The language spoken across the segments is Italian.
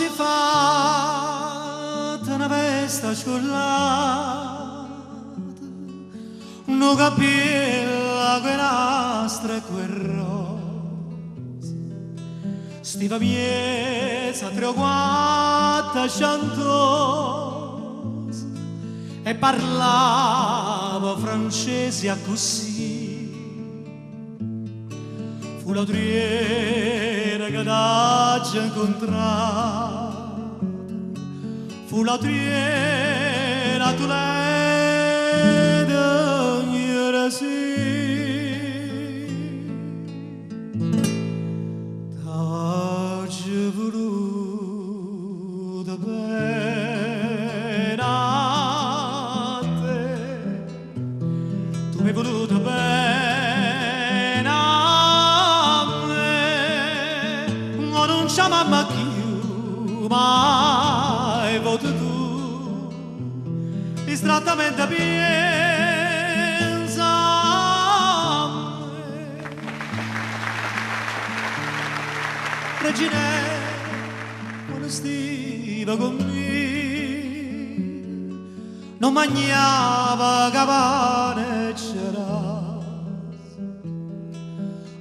si fatta una festa scollata, un capilla che nastra e quel rosa, stiva miezza, tre o quattro chantosa, e parlava francese a così. Fu la triera che t'ha incontrata, fu la triera tu l'hai d'ogni sì. T'ha voluto bene a te, tu mi hai voluto bene. Mamma più mai voto tu distrattamente pensa a me. Regine quando stiva con me non mangiava capane e c'era,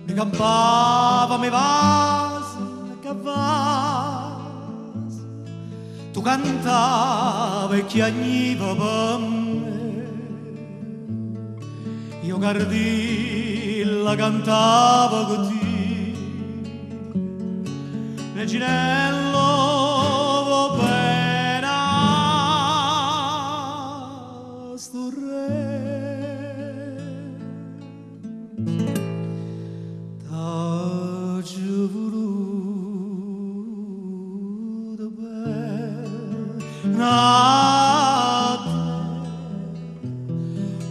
ne campava me va. Tu cantavi e chiagniva per me, io Gardilla cantavo così. Reginello va bene a sto re.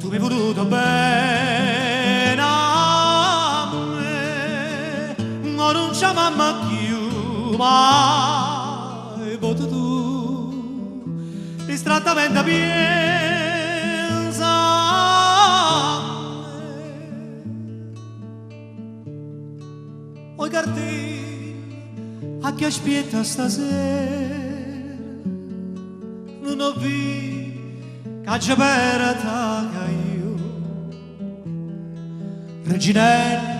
Tu mi hai voluto bene a me, ma non c'è mamma più mai voto tu distrattamente pensa a me. Oi cartini a chi aspetta stasera, non ho visto che c'è perata che io Reginella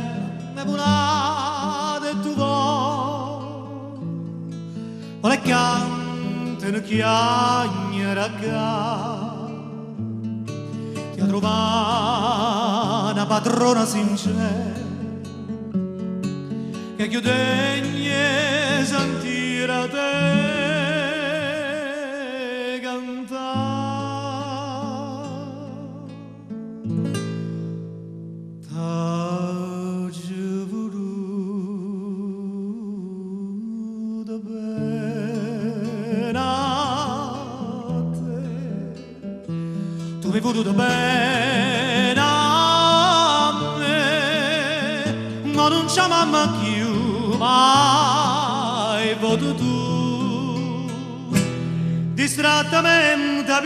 mi volate e tu vuoi cantano chiagnera ti ha trovato una padrona sincera che più degna sentire te tu mi hai voluto bene a me, ma non c'è mamma più mai voto tu distrattamente